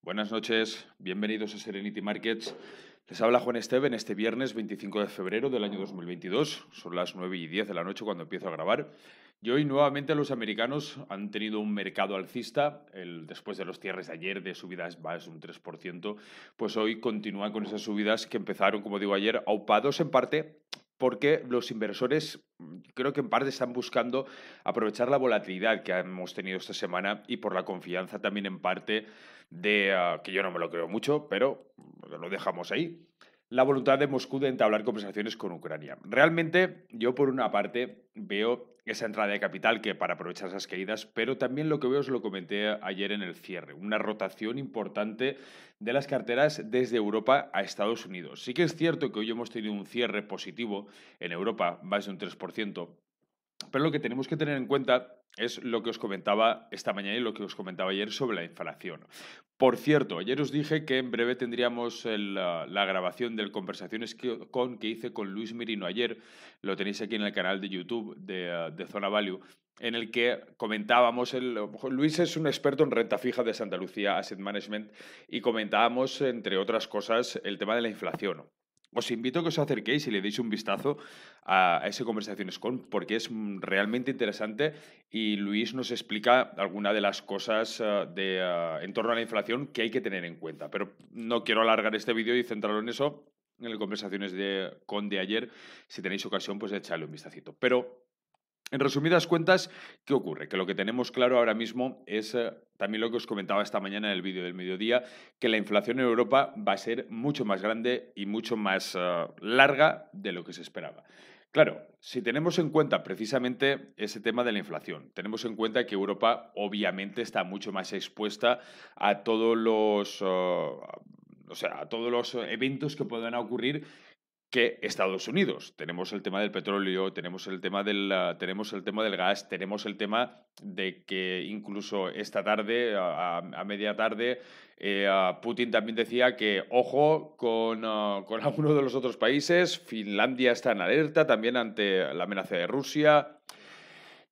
Buenas noches, bienvenidos a Serenity Markets. Les habla Juan Esteban este viernes 25 de febrero del año 2022. Son las 9:10 de la noche cuando empiezo a grabar. Y hoy nuevamente los americanos han tenido un mercado alcista. Después de los cierres de ayer de subidas más de un 3%, pues hoy continúan con esas subidas que empezaron, como digo ayer, aupados en parte porque los inversores creo que en parte están buscando aprovechar la volatilidad que hemos tenido esta semana y por la confianza también en parte que yo no me lo creo mucho, pero lo dejamos ahí. La voluntad de Moscú de entablar conversaciones con Ucrania. Realmente, yo por una parte veo esa entrada de capital que para aprovechar esas caídas, pero también lo que veo, os lo comenté ayer en el cierre, una rotación importante de las carteras desde Europa a Estados Unidos. Sí que es cierto que hoy hemos tenido un cierre positivo en Europa, más de un 3%. Pero lo que tenemos que tener en cuenta es lo que os comentaba esta mañana y lo que os comentaba ayer sobre la inflación. Por cierto, ayer os dije que en breve tendríamos la grabación del conversaciones que hice con Luis Merino ayer. Lo tenéis aquí en el canal de YouTube de Zona Value, en el que comentábamos, Luis es un experto en renta fija de Santa Lucía Asset Management, y comentábamos, entre otras cosas, el tema de la inflación. Os invito a que os acerquéis y le deis un vistazo a ese Conversaciones con, porque es realmente interesante y Luis nos explica alguna de las cosas en torno a la inflación que hay que tener en cuenta. Pero no quiero alargar este vídeo y centrarlo en eso, en el Conversaciones con de ayer. Si tenéis ocasión, pues echadle un vistacito. Pero en resumidas cuentas, ¿qué ocurre? Que lo que tenemos claro ahora mismo es también lo que os comentaba esta mañana en el vídeo del mediodía, que la inflación en Europa va a ser mucho más grande y mucho más larga de lo que se esperaba. Claro, si tenemos en cuenta precisamente ese tema de la inflación, tenemos en cuenta que Europa obviamente está mucho más expuesta a todos a todos los eventos que puedan ocurrir que Estados Unidos. Tenemos el tema del petróleo, tenemos el tema del gas, tenemos el tema de que incluso esta tarde, a media tarde, Putin también decía que ojo con alguno de los otros países. Finlandia está en alerta también ante la amenaza de Rusia.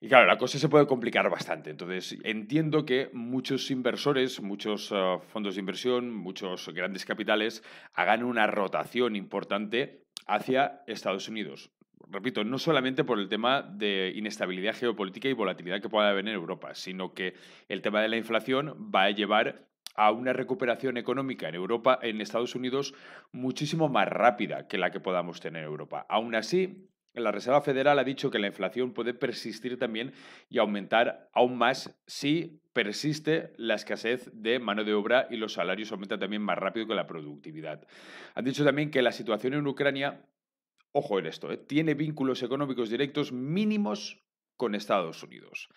Y claro, la cosa se puede complicar bastante. Entonces, entiendo que muchos inversores, muchos fondos de inversión, muchos grandes capitales hagan una rotación importante hacia Estados Unidos. Repito, no solamente por el tema de inestabilidad geopolítica y volatilidad que pueda haber en Europa, sino que el tema de la inflación va a llevar a una recuperación económica en Europa, en Estados Unidos, muchísimo más rápida que la que podamos tener en Europa. Aún así, la Reserva Federal ha dicho que la inflación puede persistir también y aumentar aún más si persiste la escasez de mano de obra y los salarios aumentan también más rápido que la productividad. Han dicho también que la situación en Ucrania, ojo en esto, tiene vínculos económicos directos mínimos con Estados Unidos.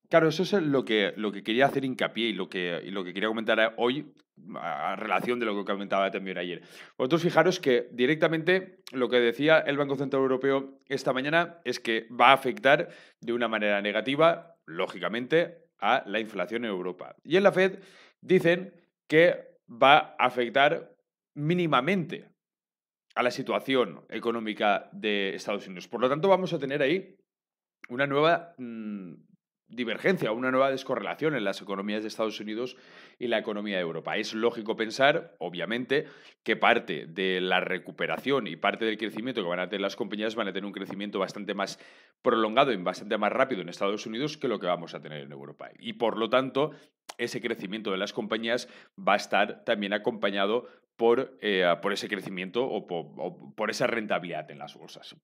Claro, eso es lo que quería hacer hincapié y lo que quería comentar hoy a relación de lo que comentaba también ayer. Vosotros fijaros que directamente lo que decía el Banco Central Europeo esta mañana es que va a afectar de una manera negativa, lógicamente, a la inflación en Europa. Y en la Fed dicen que va a afectar mínimamente a la situación económica de Estados Unidos. Por lo tanto, vamos a tener ahí una nueva divergencia, una nueva descorrelación en las economías de Estados Unidos y la economía de Europa. Es lógico pensar, obviamente, que parte de la recuperación y parte del crecimiento que van a tener las compañías van a tener un crecimiento bastante más prolongado y bastante más rápido en Estados Unidos que lo que vamos a tener en Europa. Y por lo tanto, ese crecimiento de las compañías va a estar también acompañado por ese crecimiento o por esa rentabilidad en las bolsas.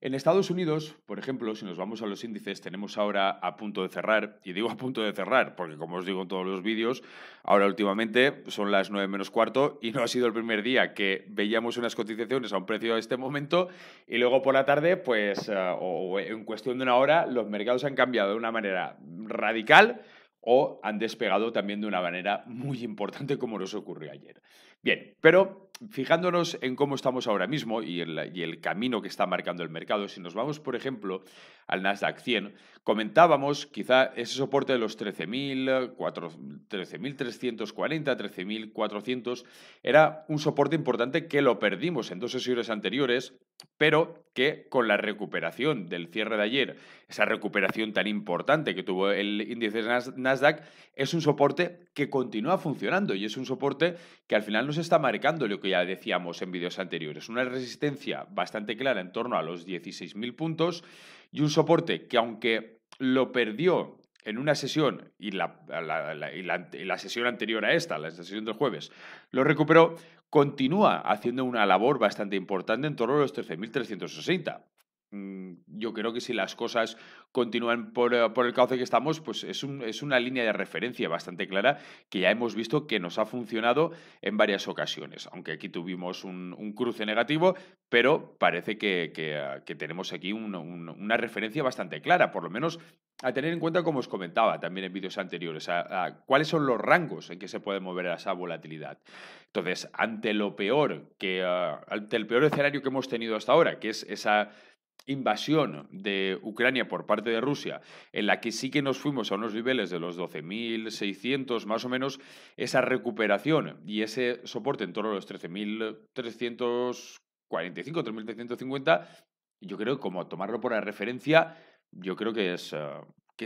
En Estados Unidos, por ejemplo, si nos vamos a los índices, tenemos ahora a punto de cerrar, y digo a punto de cerrar porque, como os digo en todos los vídeos, ahora últimamente son las 9 menos cuarto y no ha sido el primer día que veíamos unas cotizaciones a un precio a este momento y luego por la tarde, pues, o en cuestión de una hora, los mercados han cambiado de una manera radical o han despegado también de una manera muy importante como nos ocurrió ayer. Bien, pero fijándonos en cómo estamos ahora mismo y el camino que está marcando el mercado, si nos vamos, por ejemplo, al Nasdaq 100, comentábamos quizá ese soporte de los 13.340, 13.400, era un soporte importante que lo perdimos en dos sesiones anteriores, pero que con la recuperación del cierre de ayer, esa recuperación tan importante que tuvo el índice Nasdaq, es un soporte que continúa funcionando y es un soporte que al final nos está marcando lo que ya decíamos en vídeos anteriores. Una resistencia bastante clara en torno a los 16.000 puntos y un soporte que, aunque lo perdió en una sesión y la sesión anterior a esta, la sesión del jueves, lo recuperó, continúa haciendo una labor bastante importante en torno a los 13.360. Yo creo que si las cosas continúan por el cauce que estamos, pues es una línea de referencia bastante clara que ya hemos visto que nos ha funcionado en varias ocasiones. Aunque aquí tuvimos un cruce negativo, pero parece que tenemos aquí una referencia bastante clara, por lo menos a tener en cuenta, como os comentaba también en vídeos anteriores, a cuáles son los rangos en que se puede mover esa volatilidad. Entonces, ante ante el peor escenario que hemos tenido hasta ahora, que es esa invasión de Ucrania por parte de Rusia, en la que sí que nos fuimos a unos niveles de los 12.600 más o menos, esa recuperación y ese soporte en torno a los 13.345, 13.350, yo creo que como tomarlo por la referencia, yo creo que es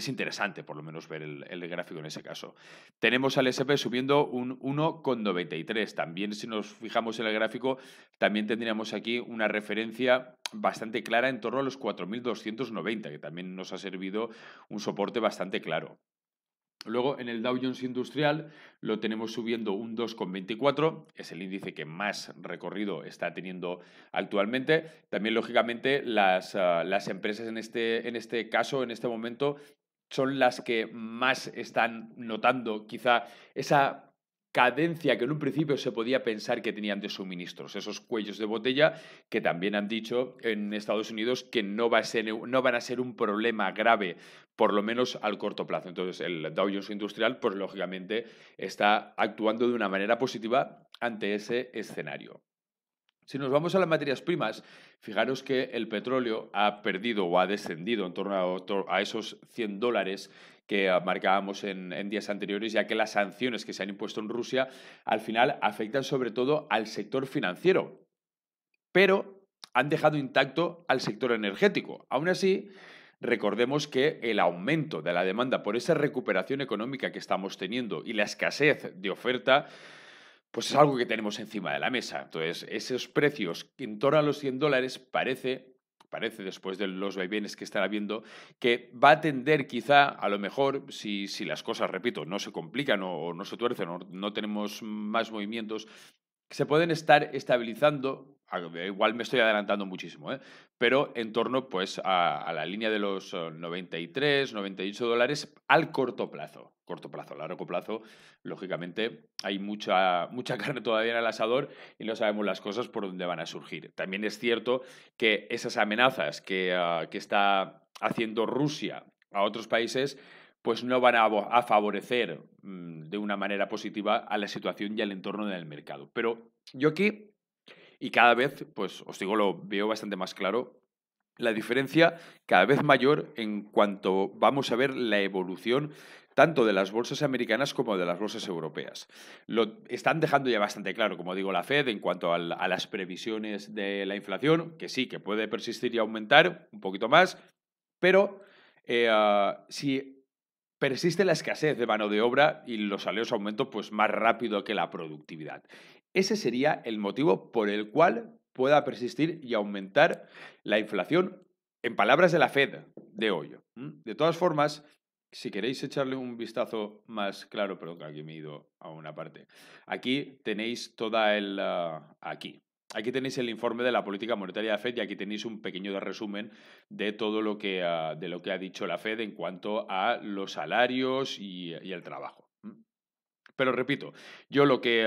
interesante por lo menos ver el gráfico en ese caso. Tenemos al S&P subiendo un 1,93. También si nos fijamos en el gráfico, también tendríamos aquí una referencia bastante clara en torno a los 4.290, que también nos ha servido un soporte bastante claro. Luego, en el Dow Jones Industrial lo tenemos subiendo un 2,24, es el índice que más recorrido está teniendo actualmente. También, lógicamente, las empresas en este caso, en este momento, son las que más están notando quizá esa cadencia que en un principio se podía pensar que tenían de suministros, esos cuellos de botella que también han dicho en Estados Unidos que no van a ser un problema grave, por lo menos al corto plazo. Entonces, el Dow Jones Industrial, pues lógicamente, está actuando de una manera positiva ante ese escenario. Si nos vamos a las materias primas, fijaros que el petróleo ha perdido o ha descendido en torno a esos $100 que marcábamos en días anteriores, ya que las sanciones que se han impuesto en Rusia al final afectan sobre todo al sector financiero, pero han dejado intacto al sector energético. Aún así, recordemos que el aumento de la demanda por esa recuperación económica que estamos teniendo y la escasez de oferta, pues es algo que tenemos encima de la mesa. Entonces, esos precios en torno a los $100 parece después de los vaivenes que están habiendo, que va a tender quizá, a lo mejor, si las cosas, repito, no se complican o no se tuercen o no tenemos más movimientos, se pueden estar estabilizando, igual me estoy adelantando muchísimo, pero en torno pues, a la línea de los 93, $98 al corto plazo. Corto plazo, a largo plazo, lógicamente, hay mucha carne todavía en el asador y no sabemos las cosas por dónde van a surgir. También es cierto que esas amenazas que está haciendo Rusia a otros países pues no van a favorecer de una manera positiva a la situación y al entorno del mercado. Pero yo aquí, y cada vez, pues os digo, lo veo bastante más claro, la diferencia cada vez mayor en cuanto vamos a ver la evolución tanto de las bolsas americanas como de las bolsas europeas. Lo están dejando ya bastante claro, como digo, la Fed en cuanto a las previsiones de la inflación, que sí, que puede persistir y aumentar un poquito más, pero si persiste la escasez de mano de obra y los salarios aumentan pues, más rápido que la productividad. Ese sería el motivo por el cual pueda persistir y aumentar la inflación, en palabras de la Fed de hoy. De todas formas, si queréis echarle un vistazo más claro, perdón, que aquí me he ido a una parte. Aquí tenéis toda el... Aquí tenéis el informe de la política monetaria de la Fed y aquí tenéis un pequeño resumen de todo lo que ha dicho la Fed en cuanto a los salarios y el trabajo. Pero repito, yo lo que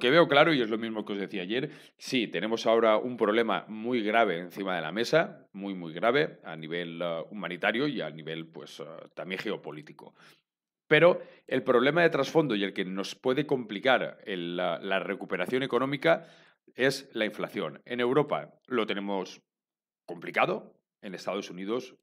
veo claro, y es lo mismo que os decía ayer, sí, tenemos ahora un problema muy grave encima de la mesa, muy, muy grave a nivel humanitario y a nivel, pues, también geopolítico. Pero el problema de trasfondo y el que nos puede complicar la recuperación económica es la inflación. En Europa lo tenemos complicado, en Estados Unidos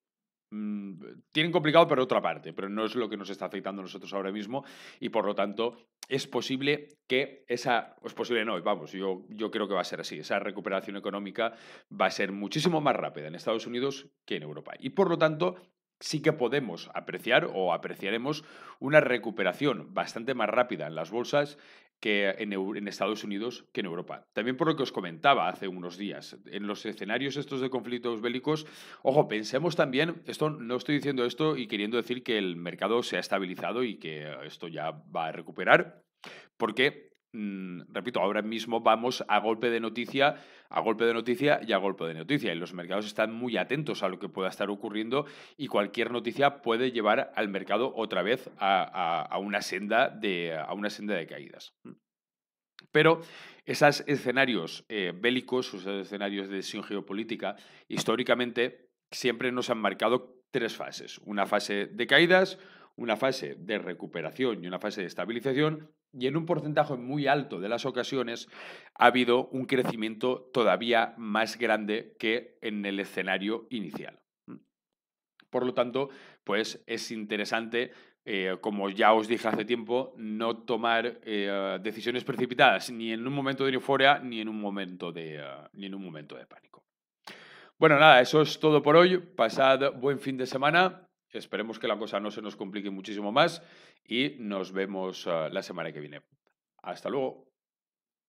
tienen complicado por otra parte, pero no es lo que nos está afectando a nosotros ahora mismo y por lo tanto es posible que es posible no, vamos, yo creo que va a ser así, esa recuperación económica va a ser muchísimo más rápida en Estados Unidos que en Europa y por lo tanto sí que podemos apreciar o apreciaremos una recuperación bastante más rápida en las bolsas que en Estados Unidos que en Europa. También por lo que os comentaba hace unos días, en los escenarios estos de conflictos bélicos, ojo, pensemos también, no estoy diciendo esto y queriendo decir que el mercado se ha estabilizado y que esto ya va a recuperar, porque, repito, ahora mismo vamos a golpe de noticia, a golpe de noticia y a golpe de noticia. Y los mercados están muy atentos a lo que pueda estar ocurriendo y cualquier noticia puede llevar al mercado otra vez a una senda de caídas. Pero esos escenarios bélicos, esos escenarios de tensión geopolítica, históricamente siempre nos han marcado tres fases. Una fase de caídas, una fase de recuperación y una fase de estabilización. Y en un porcentaje muy alto de las ocasiones ha habido un crecimiento todavía más grande que en el escenario inicial. Por lo tanto, pues es interesante, como ya os dije hace tiempo, no tomar decisiones precipitadas ni en un momento de euforia ni en un momento ni en un momento de pánico. Bueno, nada, eso es todo por hoy. Pasad buen fin de semana. Esperemos que la cosa no se nos complique muchísimo más y nos vemos la semana que viene. Hasta luego.